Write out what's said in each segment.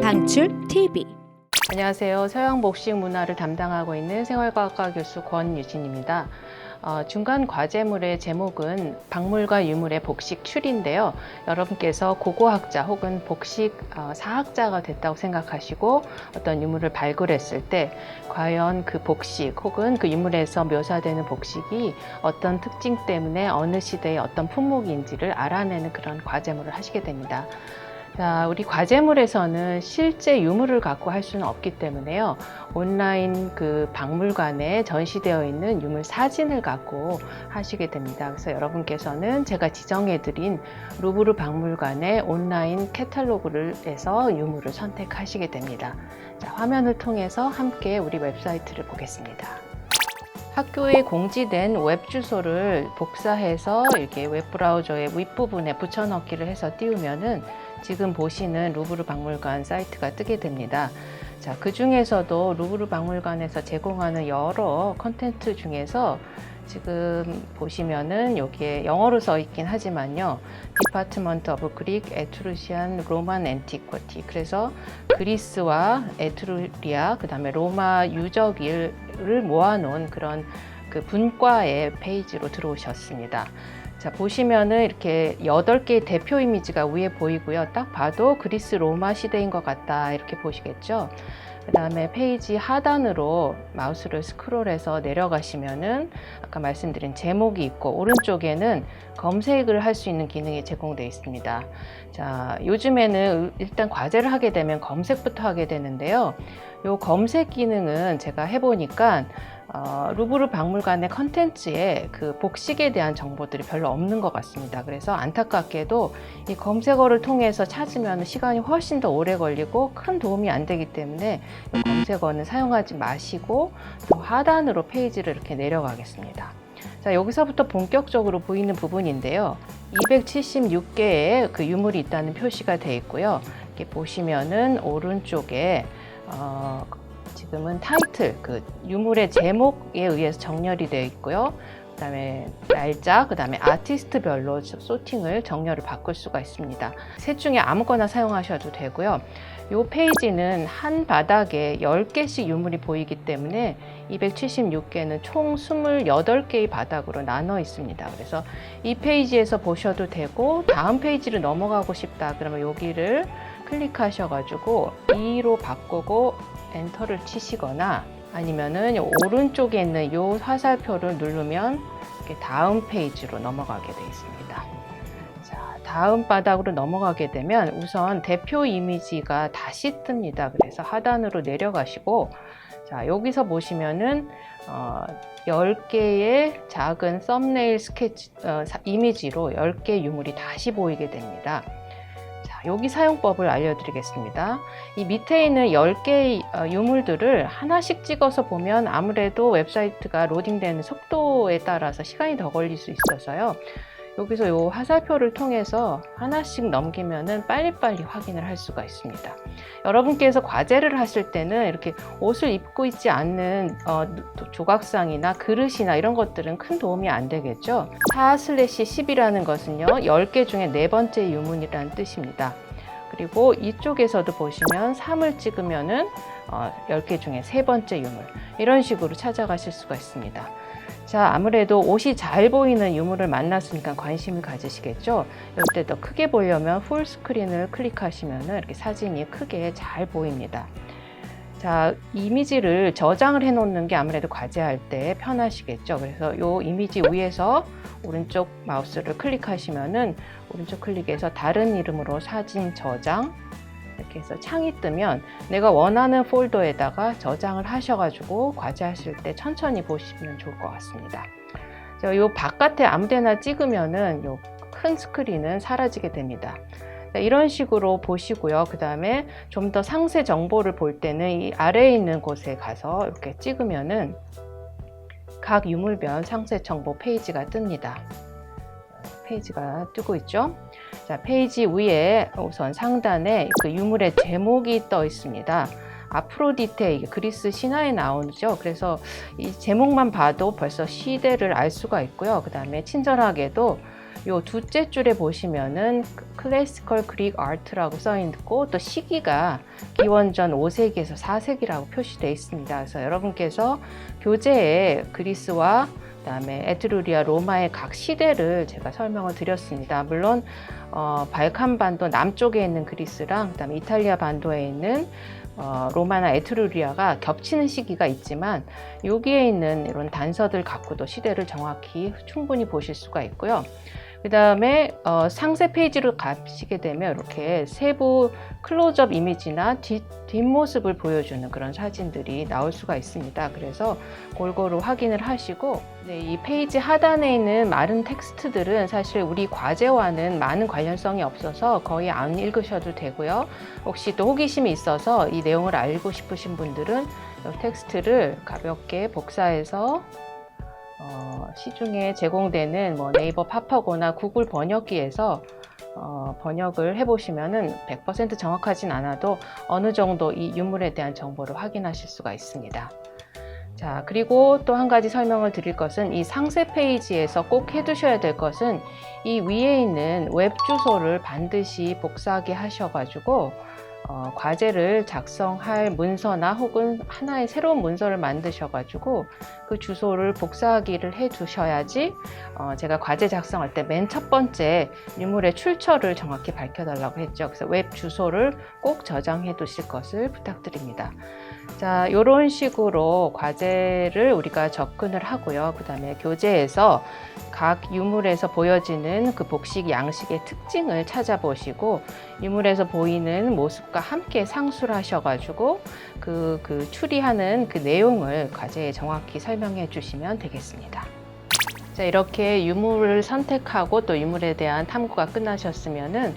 방출 TV. 안녕하세요. 서양 복식 문화를 담당하고 있는 생활과학과 교수 권유진입니다. 중간 과제물의 제목은 박물과 유물의 복식 추리인데요. 여러분께서 고고학자 혹은 복식 사학자가 됐다고 생각하시고 어떤 유물을 발굴했을 때 과연 그 복식 혹은 그 유물에서 묘사되는 복식이 어떤 특징 때문에 어느 시대의 어떤 품목인지를 알아내는 그런 과제물을 하시게 됩니다. 자, 우리 과제물에서는 실제 유물을 갖고 할 수는 없기 때문에요. 온라인 그 박물관에 전시되어 있는 유물 사진을 갖고 하시게 됩니다. 그래서 여러분께서는 제가 지정해드린 루브르 박물관의 온라인 캐탈로그를 해서 유물을 선택하시게 됩니다. 자, 화면을 통해서 함께 우리 웹사이트를 보겠습니다. 학교에 공지된 웹 주소를 복사해서 이렇게 웹 브라우저의 윗부분에 붙여넣기를 해서 띄우면은 지금 보시는 루브르 박물관 사이트가 뜨게 됩니다. 자, 그 중에서도 루브르 박물관에서 제공하는 여러 컨텐츠 중에서 지금 보시면은 여기에 영어로 써 있긴 하지만요. Department of Greek, Etruscan, Roman Antiquity. 그래서 그리스와 에트루리아, 그 다음에 로마 유적을 모아놓은 그런 그 분과의 페이지로 들어오셨습니다. 자, 보시면은 이렇게 8개의 대표 이미지가 위에 보이고요. 딱 봐도 그리스 로마 시대인 것 같다 이렇게 보시겠죠. 그 다음에 페이지 하단으로 마우스를 스크롤해서 내려가시면은 아까 말씀드린 제목이 있고 오른쪽에는 검색을 할 수 있는 기능이 제공되어 있습니다. 자, 요즘에는 일단 과제를 하게 되면 검색부터 하게 되는데요. 요 검색 기능은 제가 해보니까 루브르 박물관의 컨텐츠에 그 복식에 대한 정보들이 별로 없는 것 같습니다. 그래서 안타깝게도 이 검색어를 통해서 찾으면 시간이 훨씬 더 오래 걸리고 큰 도움이 안 되기 때문에 이 검색어는 사용하지 마시고 또 하단으로 페이지를 이렇게 내려가겠습니다. 자, 여기서부터 본격적으로 보이는 부분인데요. 276개의 그 유물이 있다는 표시가 되어 있고요. 이렇게 보시면은 오른쪽에 지금은 타이틀, 그 유물의 제목에 의해서 정렬이 되어 있고요. 그 다음에 날짜, 그 다음에 아티스트별로 소팅을 정렬을 바꿀 수가 있습니다. 셋 중에 아무거나 사용하셔도 되고요. 이 페이지는 한 바닥에 10개씩 유물이 보이기 때문에 276개는 총 28개의 바닥으로 나눠 있습니다. 그래서 이 페이지에서 보셔도 되고 다음 페이지를 넘어가고 싶다 그러면 여기를 클릭하셔가지고 2로 바꾸고 엔터를 치시거나 아니면은 오른쪽에 있는 이 화살표를 누르면 이렇게 다음 페이지로 넘어가게 되어 있습니다. 자, 다음 바닥으로 넘어가게 되면 우선 대표 이미지가 다시 뜹니다. 그래서 하단으로 내려가시고 자, 여기서 보시면은 10개의 작은 썸네일 스케치 이미지로 10개 유물이 다시 보이게 됩니다. 여기 사용법을 알려드리겠습니다. 이 밑에 있는 10개의 유물들을 하나씩 찍어서 보면 아무래도 웹사이트가 로딩되는 속도에 따라서 시간이 더 걸릴 수 있어서요. 여기서 이 화살표를 통해서 하나씩 넘기면은 빨리빨리 확인을 할 수가 있습니다. 여러분께서 과제를 하실 때는 이렇게 옷을 입고 있지 않는 조각상이나 그릇이나 이런 것들은 큰 도움이 안 되겠죠. 4/10이라는 것은요, 10개 중에 4번째 유물이라는 뜻입니다. 그리고 이쪽에서도 보시면 3을 찍으면은 10개 중에 3번째 유물. 이런 식으로 찾아가실 수가 있습니다. 자, 아무래도 옷이 잘 보이는 유물을 만났으니까 관심을 가지시겠죠? 이때 더 크게 보려면 풀 스크린을 클릭하시면 이렇게 사진이 크게 잘 보입니다. 자, 이미지를 저장을 해 놓는 게 아무래도 과제할 때 편하시겠죠? 그래서 이 이미지 위에서 오른쪽 마우스를 클릭하시면은 오른쪽 클릭해서 다른 이름으로 사진 저장 이렇게 해서 창이 뜨면 내가 원하는 폴더에다가 저장을 하셔가지고 과제하실 때 천천히 보시면 좋을 것 같습니다. 이 바깥에 아무데나 찍으면은 요 큰 스크린은 사라지게 됩니다. 이런 식으로 보시고요. 그 다음에 좀 더 상세 정보를 볼 때는 이 아래에 있는 곳에 가서 이렇게 찍으면은 각 유물별 상세 정보 페이지가 뜹니다. 페이지가 뜨고 있죠. 자, 페이지 위에 우선 상단에 그 유물의 제목이 떠 있습니다. 아프로디테, 이게 그리스 신화에 나오죠. 그래서 이 제목만 봐도 벌써 시대를 알 수가 있고요. 그 다음에 친절하게도 요 둘째 줄에 보시면은 클래시컬 그릭 아트라고 써 있고 또 시기가 기원전 5세기에서 4세기라고 표시되어 있습니다. 그래서 여러분께서 교재에 그리스와 그다음에 에트루리아, 로마의 각 시대를 제가 설명을 드렸습니다. 물론 발칸 반도 남쪽에 있는 그리스랑 그다음에 이탈리아 반도에 있는 로마나 에트루리아가 겹치는 시기가 있지만 여기에 있는 이런 단서들 갖고도 시대를 정확히 충분히 보실 수가 있고요. 그 다음에 상세 페이지로 가시게 되면 이렇게 세부 클로즈업 이미지나 뒷모습을 보여주는 그런 사진들이 나올 수가 있습니다. 그래서 골고루 확인을 하시고 이 페이지 하단에 있는 마른 텍스트들은 사실 우리 과제와는 많은 관련성이 없어서 거의 안 읽으셔도 되고요. 혹시 또 호기심이 있어서 이 내용을 알고 싶으신 분들은 이 텍스트를 가볍게 복사해서 시중에 제공되는 네이버 파파고나 구글 번역기에서 번역을 해보시면은 100% 정확하진 않아도 어느 정도 이 유물에 대한 정보를 확인하실 수가 있습니다. 자, 그리고 또 한 가지 설명을 드릴 것은 이 상세 페이지에서 꼭 해두셔야 될 것은 이 위에 있는 웹 주소를 반드시 복사하게 하셔가지고 과제를 작성할 문서나 혹은 하나의 새로운 문서를 만드셔가지고 그 주소를 복사하기를 해 두셔야지 제가 과제 작성할 때 맨 첫 번째 유물의 출처를 정확히 밝혀달라고 했죠. 그래서 웹 주소를 꼭 저장해 두실 것을 부탁드립니다. 자, 이런 식으로 과제를 우리가 접근을 하고요. 그 다음에 교재에서 각 유물에서 보여지는 그 복식 양식의 특징을 찾아보시고 유물에서 보이는 모습과 함께 상수를 하셔가지고 그 추리하는 그 내용을 과제에 정확히 설명해 주시면 되겠습니다. 자, 이렇게 유물을 선택하고 또 유물에 대한 탐구가 끝나셨으면은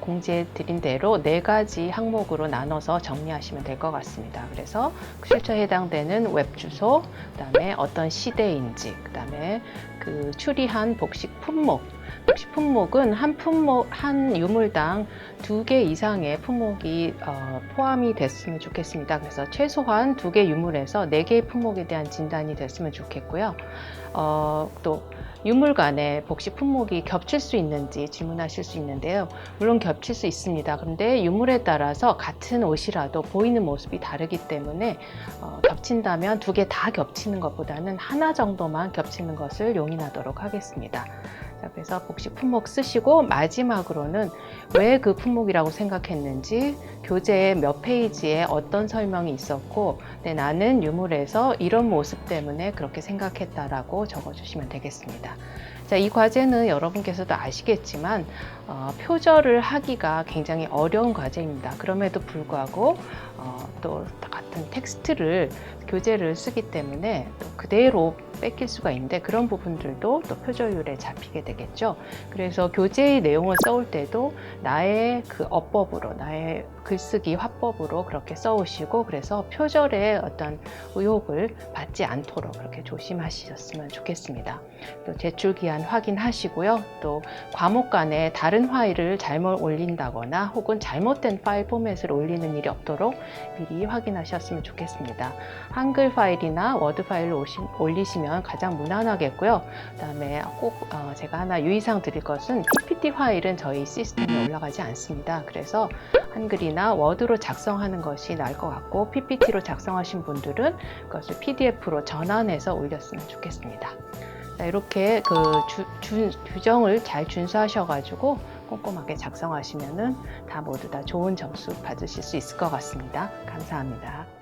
공지해 드린 대로 4가지 항목으로 나눠서 정리하시면 될 것 같습니다. 그래서 출처에 해당되는 웹 주소, 그다음에 어떤 시대인지, 그다음에 그 추리한 복식 품목. 복식 품목은 한 유물당 2개 이상의 품목이 포함이 됐으면 좋겠습니다. 그래서 최소한 2개 유물에서 4개의 품목에 대한 진단이 됐으면 좋겠고요. 또 유물 간에 복식 품목이 겹칠 수 있는지 질문하실 수 있는데요. 물론 겹칠 수 있습니다. 그런데 유물에 따라서 같은 옷이라도 보이는 모습이 다르기 때문에 겹친다면 2개 다 겹치는 것보다는 하나 정도만 겹치는 것을 용인하도록 하겠습니다. 자, 그래서 복식 품목 쓰시고 마지막으로는 왜 그 품목이라고 생각했는지 교재의 몇 페이지에 어떤 설명이 있었고 나는 유물에서 이런 모습 때문에 그렇게 생각했다라고 적어주시면 되겠습니다. 자, 이 과제는 여러분께서도 아시겠지만 표절을 하기가 굉장히 어려운 과제입니다. 그럼에도 불구하고 또 같은 텍스트를 교재를 쓰기 때문에 또 그대로 뺏길 수가 있는데 그런 부분들도 또 표절률에 잡히게 되겠죠. 그래서 교재의 내용을 써올 때도 나의 그 어법으로, 나의 글쓰기 화법으로 그렇게 써오시고 그래서 표절의 어떤 의혹을 받지 않도록 그렇게 조심하셨으면 좋겠습니다. 또 제출 기한 확인하시고요. 또 과목 간에 다른 파일을 잘못 올린다거나 혹은 잘못된 파일 포맷을 올리는 일이 없도록 미리 확인하셨으면 좋겠습니다. 한글 파일이나 워드 파일을 올리시면 가장 무난하겠고요. 그 다음에 꼭 제가 하나 유의사항 드릴 것은 PPT 파일은 저희 시스템에 올라가지 않습니다. 그래서 한글이나 워드로 작성하는 것이 나을 것 같고 PPT로 작성하신 분들은 그것을 PDF로 전환해서 올렸으면 좋겠습니다. 자, 이렇게 규정을 잘 준수하셔가지고 꼼꼼하게 작성하시면은 모두 다 좋은 점수 받으실 수 있을 것 같습니다. 감사합니다.